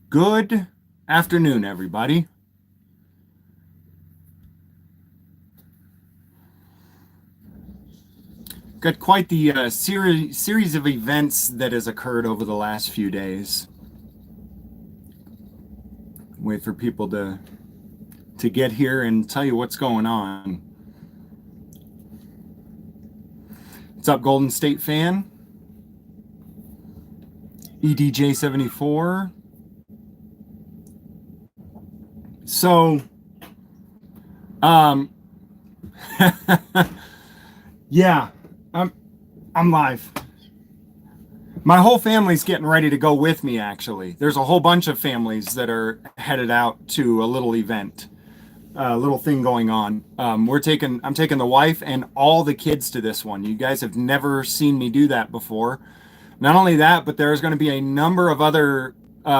Good afternoon, everybody. Got quite the series of events that has occurred over the last few days. Wait for people to get here and tell you what's going on. What's up, Golden State fan? EDJ74. So, um, yeah, I'm live. My whole family's getting ready to go with me, actually. There's a whole bunch of families that are headed out to a little event, a little thing going on. I'm taking the wife and all the kids to this one. You guys have never seen me do that before. Not only that, but there's going to be a number of other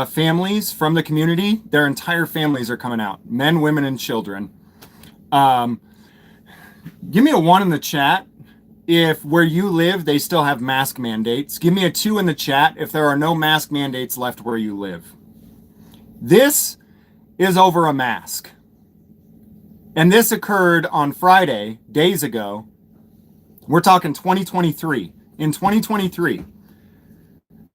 families from the community. Their entire families are coming out, men, women, and children. Um, Give me a one in the chat if where you live they still have mask mandates. Give me a two in the chat if there are no mask mandates left where you live. This is over a mask. And this occurred on Friday, days ago. We're talking 2023. In 2023,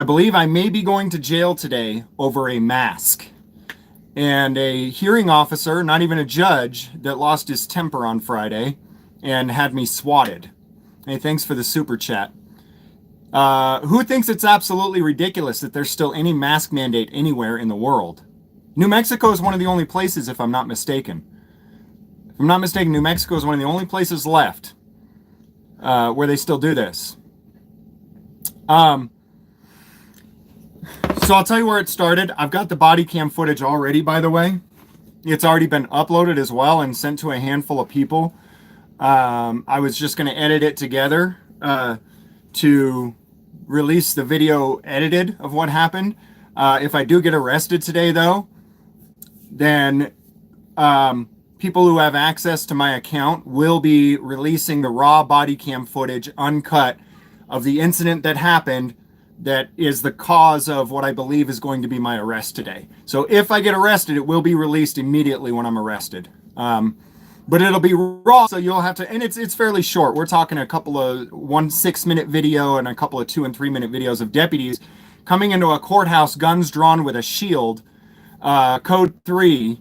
I believe I may be going to jail today over a mask. And a hearing officer, not even a judge, that lost his temper on Friday and had me swatted. Hey, thanks for the super chat. Who thinks it's absolutely ridiculous that there's still any mask mandate anywhere in the world? New Mexico is one of the only places, if I'm not mistaken. If I'm not mistaken, New Mexico is one of the only places left where they still do this. So I'll tell you where it started. I've got the body cam footage already, by the way. It's already been uploaded as well and sent to a handful of people. I was just going to edit it together to release the video edited of what happened. If I do get arrested today, though, then people who have access to my account will be releasing the raw body cam footage uncut of the incident that happened that is the cause of what I believe is going to be my arrest today. So if I get arrested, it will be released immediately when I'm arrested. But it'll be raw, so you'll have to, and it's fairly short. We're talking a couple of 1 6-minute video and a couple of 2 and 3 minute videos of deputies coming into a courthouse, guns drawn with a shield, code 3,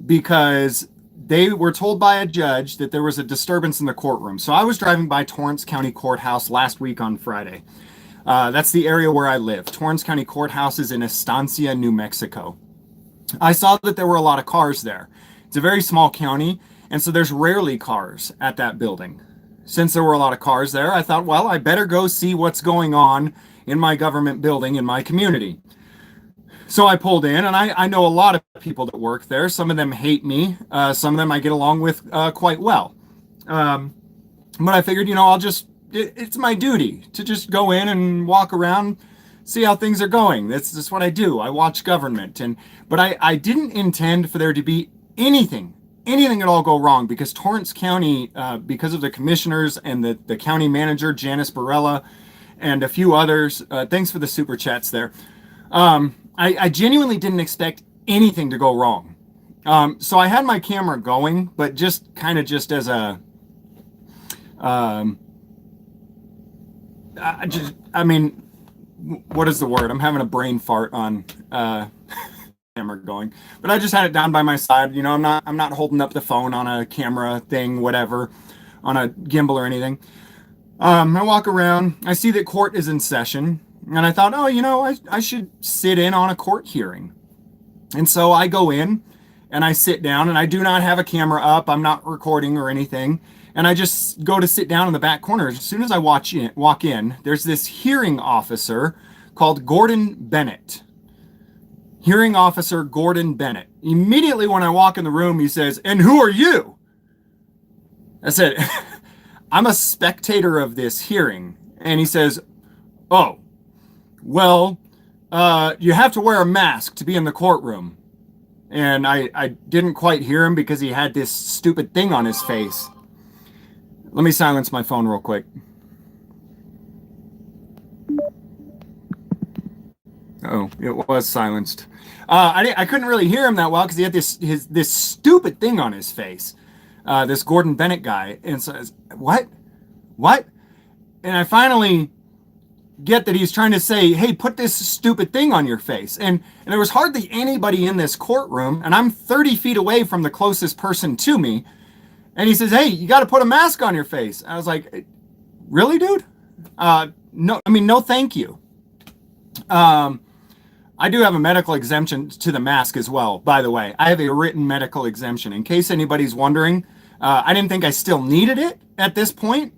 because they were told by a judge that there was a disturbance in the courtroom. So I was driving by Torrance County Courthouse last week on Friday. That's the area where I live. Torrance County Courthouse is in Estancia, New Mexico. I saw that there were a lot of cars there. It's a very small county, and so there's rarely cars at that building. Since there were a lot of cars there, I thought, well, I better go see what's going on in my government building in my community. So I pulled in, and I know a lot of people that work there. Some of them hate me. Some of them I get along with quite well. But I figured, it's my duty to just go in and walk around, see how things are going. That's what I do. I watch government. But I didn't intend for there to be anything at all go wrong, because Torrance County, because of the commissioners and the county manager, Janice Barella, and a few others, thanks for the super chats there. I genuinely didn't expect anything to go wrong. So I had my camera going, but just as a, what is the word? I'm having a brain fart on camera going, but I just had it down by my side. I'm not holding up the phone on a camera thing, whatever, on a gimbal or anything. I walk around, I see that court is in session, and I thought, I should sit in on a court hearing. And so I go in and I sit down, and I do not have a camera up. I'm not recording or anything. And I just go to sit down in the back corner. As soon as I walk in, there's this hearing officer called Gordon Bennett. Hearing officer Gordon Bennett. Immediately when I walk in the room, he says, "And who are you?" I said, "I'm a spectator of this hearing." And he says, "Oh, well, you have to wear a mask to be in the courtroom." And I didn't quite hear him because he had this stupid thing on his face. Let me silence my phone real quick. Oh, it was silenced. I couldn't really hear him that well because he had this stupid thing on his face. This Gordon Bennett guy, and says, what? And I finally get that he's trying to say, hey, put this stupid thing on your face. And there was hardly anybody in this courtroom, and I'm 30 feet away from the closest person to me. And he says, hey, you got to put a mask on your face. I was like, really, dude? No, I mean, no, thank you. I do have a medical exemption to the mask as well, by the way. I have a written medical exemption. In case anybody's wondering, I didn't think I still needed it at this point,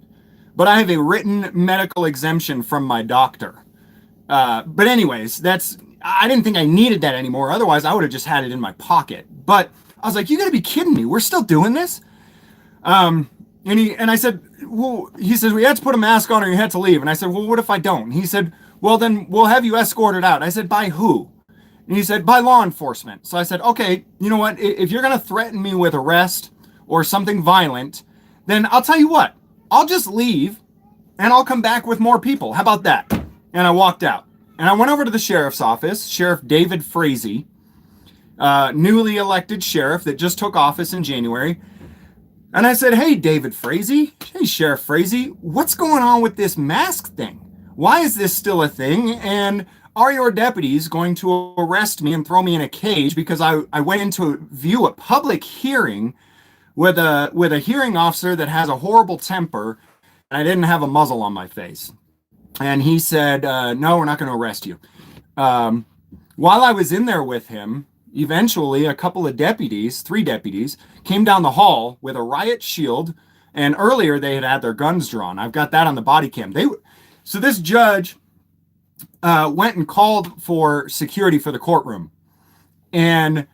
but I have a written medical exemption from my doctor. But anyways, I didn't think I needed that anymore. Otherwise, I would have just had it in my pocket. But I was like, you gotta be kidding me. We're still doing this? And I said, well, he says, we had to put a mask on or you had to leave. And I said, well, what if I don't? And he said, well, then we'll have you escorted out. I said, by who? And he said, by law enforcement. So I said, okay, you know what? If you're going to threaten me with arrest or something violent, then I'll tell you what, I'll just leave and I'll come back with more people. How about that? And I walked out and I went over to the sheriff's office, Sheriff David Frazee, newly elected sheriff that just took office in January. And I said, hey, David Frazee, hey, Sheriff Frazee, what's going on with this mask thing? Why is this still a thing? And are your deputies going to arrest me and throw me in a cage because I went in to view a public hearing with a hearing officer that has a horrible temper and I didn't have a muzzle on my face? And he said, no, we're not going to arrest you. While I was in there with him, eventually a couple of deputies, 3 deputies, came down the hall with a riot shield. And earlier they had their guns drawn. I've got that on the body cam. So this judge went and called for security for the courtroom and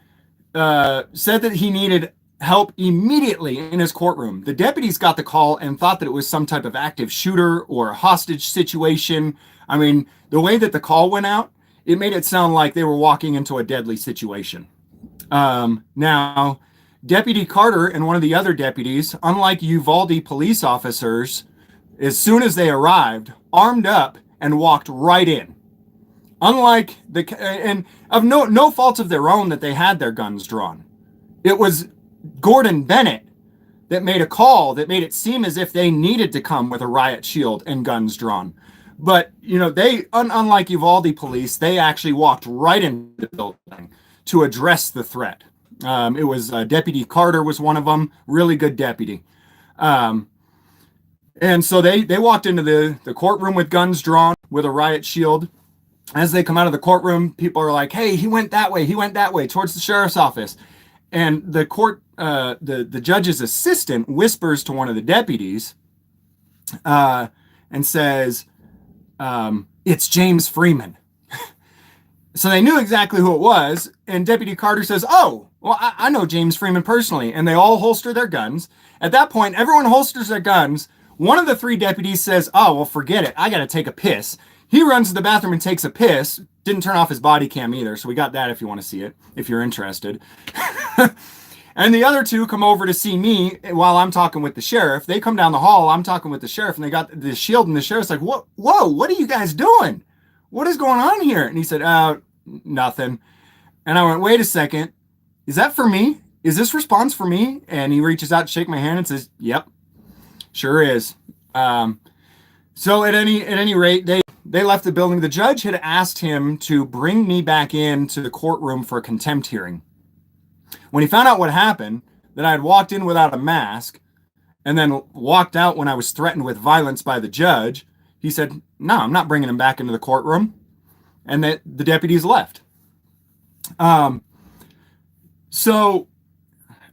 said that he needed help immediately in his courtroom. The deputies got the call and thought that it was some type of active shooter or a hostage situation. I mean, the way that the call went out, it made it sound like they were walking into a deadly situation. Now, Deputy Carter and one of the other deputies, unlike Uvalde police officers, as soon as they arrived, armed up and walked right in. Unlike and of no fault of their own that they had their guns drawn. It was Gordon Bennett that made a call that made it seem as if they needed to come with a riot shield and guns drawn. But, you know, they, unlike Uvalde police, they actually walked right into the building to address the threat. It was Deputy Carter was one of them, really good deputy. And so they walked into the courtroom with guns drawn, with a riot shield. As they come out of the courtroom, people are like, hey, he went that way, towards the sheriff's office. And the the judge's assistant whispers to one of the deputies and says, it's James Freeman. So they knew exactly who it was. And Deputy Carter says, oh, well, I know James Freeman personally. And they all holster their guns. At that point, everyone holsters their guns. One of the 3 deputies says, oh, well, forget it. I got to take a piss. He runs to the bathroom and takes a piss. Didn't turn off his body cam either. So we got that if you want to see it, if you're interested. And the other 2 come over to see me while I'm talking with the sheriff. They come down the hall. I'm talking with the sheriff and they got the shield and the sheriff's like, whoa, what are you guys doing? What is going on here? And he said, nothing. And I went, wait a second. Is that for me? Is this response for me? And he reaches out to shake my hand and says, yep, sure is. So at any rate, they left the building. The judge had asked him to bring me back into the courtroom for a contempt hearing. When he found out what happened, that I had walked in without a mask and then walked out when I was threatened with violence by the judge, he said, no, I'm not bringing him back into the courtroom. And that the deputies left. So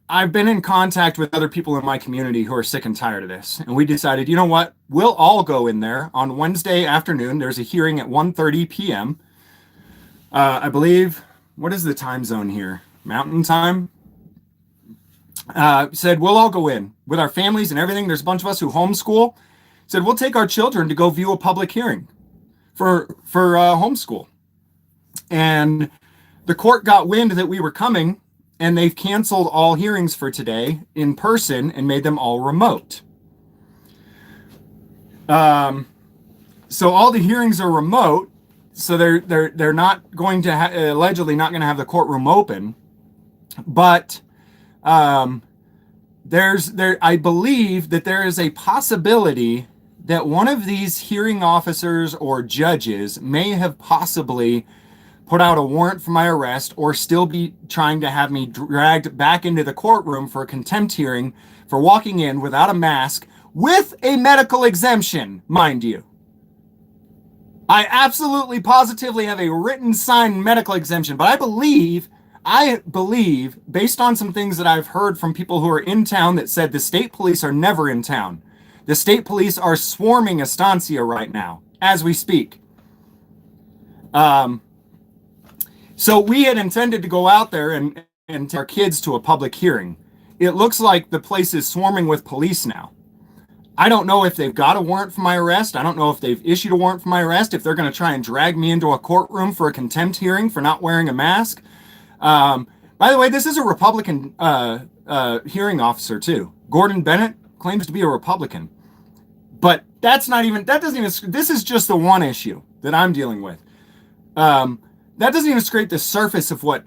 I've been in contact with other people in my community who are sick and tired of this. And we decided, you know what? We'll all go in there on Wednesday afternoon. There's a hearing at 1:30 p.m. I believe, what is the time zone here? Mountain time? Said, we'll all go in with our families and everything. There's a bunch of us who homeschool. Said, we'll take our children to go view a public hearing for homeschool. And the court got wind that we were coming, and they've canceled all hearings for today in person and made them all remote. So all the hearings are remote. So they're not going to allegedly not going to have the courtroom open, but um, I believe that there is a possibility that one of these hearing officers or judges may have possibly put out a warrant for my arrest or still be trying to have me dragged back into the courtroom for a contempt hearing for walking in without a mask with a medical exemption, mind you. I absolutely positively have a written signed medical exemption, but I believe, based on some things that I've heard from people who are in town that said the state police are never in town. The state police are swarming Estancia right now as we speak. So we had intended to go out there and take our kids to a public hearing. It looks like the place is swarming with police now. I don't know if they've got a warrant for my arrest. I don't know if they've issued a warrant for my arrest, if they're going to try and drag me into a courtroom for a contempt hearing for not wearing a mask. By the way, this is a Republican hearing officer too. Gordon Bennett claims to be a Republican. But this is just the one issue that I'm dealing with. That doesn't even scrape the surface of what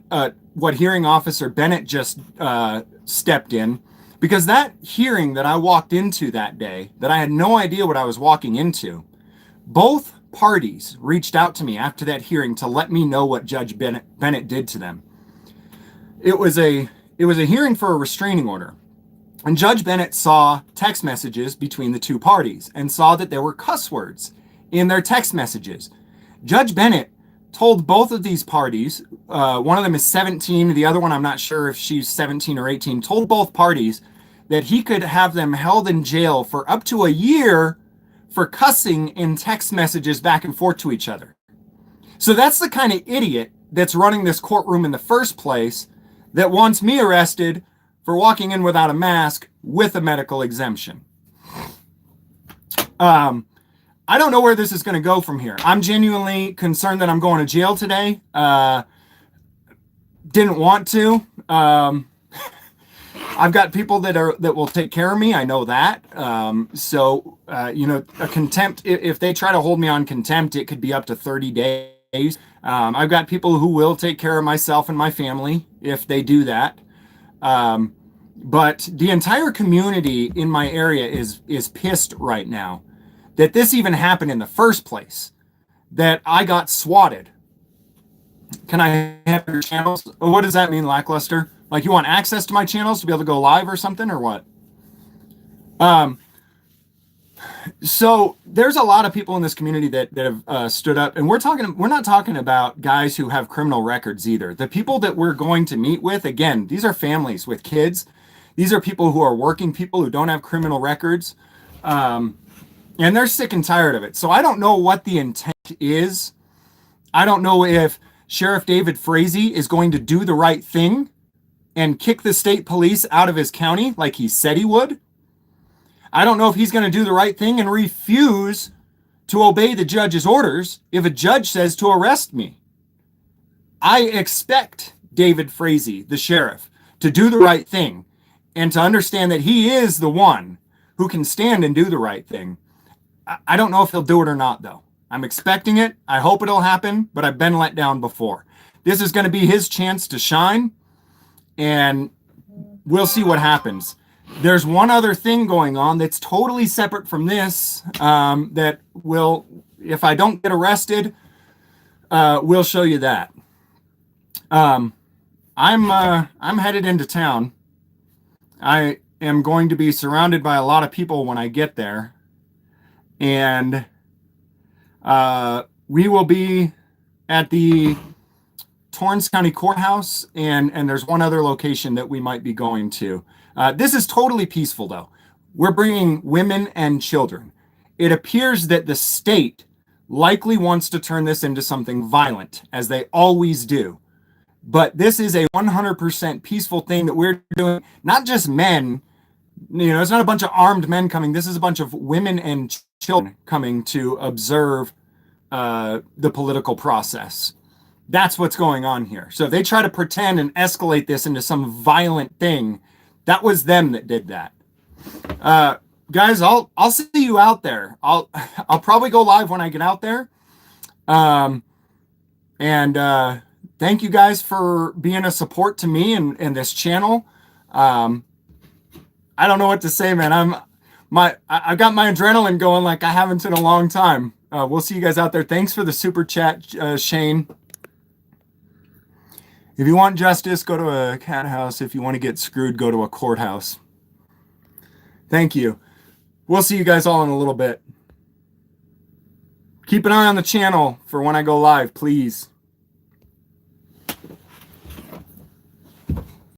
hearing officer Bennett just stepped in, because that hearing that I walked into that day, that I had no idea what I was walking into, both parties reached out to me after that hearing to let me know what Judge Bennett did to them. It was a hearing for a restraining order. And Judge Bennett saw text messages between the two parties and saw that there were cuss words in their text messages. Judge Bennett told both of these parties, one of them is 17, the other one I'm not sure if she's 17 or 18, told both parties that he could have them held in jail for up to a year for cussing in text messages back and forth to each other. So that's the kind of idiot that's running this courtroom in the first place that wants me arrested for walking in without a mask with a medical exemption. I don't know where this is going to go from here. I'm genuinely concerned that I'm going to jail today. Didn't want to. I've got people that will take care of me. I know that. A contempt, if they try to hold me on contempt, it could be up to 30 days. I've got people who will take care of myself and my family if they do that. But the entire community in my area is pissed right now that this even happened in the first place, that I got swatted. Can I have your channels? What does that mean, lackluster? Like, you want access to my channels to be able to go live or something, or what? So there's a lot of people in this community that have stood up, and we're not talking about guys who have criminal records either. The people that we're going to meet with, again, these are families with kids. These are people who are working people who don't have criminal records. And they're sick and tired of it. So I don't know what the intent is. I don't know if Sheriff David Frazee is going to do the right thing and kick the state police out of his county like he said he would. I don't know if he's going to do the right thing and refuse to obey the judge's orders if a judge says to arrest me. I expect David Frazee, the sheriff, to do the right thing and to understand that he is the one who can stand and do the right thing. I don't know if he'll do it or not, though. I'm expecting it. I hope it'll happen, but I've been let down before. This is going to be his chance to shine, and we'll see what happens. There's one other thing going on that's totally separate from this that will, if I don't get arrested, we'll show you that. I'm headed into town. I am going to be surrounded by a lot of people when I get there. And we will be at the Torrance County Courthouse, and there's one other location that we might be going to. This is totally peaceful, though. We're bringing women and children. It appears that the state likely wants to turn this into something violent, as they always do. But this is a 100% peaceful thing that we're doing, not just men. It's not a bunch of armed men coming. This is a bunch of women and children coming to observe the political process. That's what's going on here. So if they try to pretend and escalate this into some violent thing, that was them that did that. guys, I'll see you out there. I'll probably go live when I get out there. Um, and thank you guys for being a support to me and this channel. Um, I don't know what to say, man. I got my adrenaline going like I haven't in a long time. We'll see you guys out there. Thanks for the super chat, Shane. If you want justice, go to a cat house. If you want to get screwed, go to a courthouse. Thank you. We'll see you guys all in a little bit. Keep an eye on the channel for when I go live, please.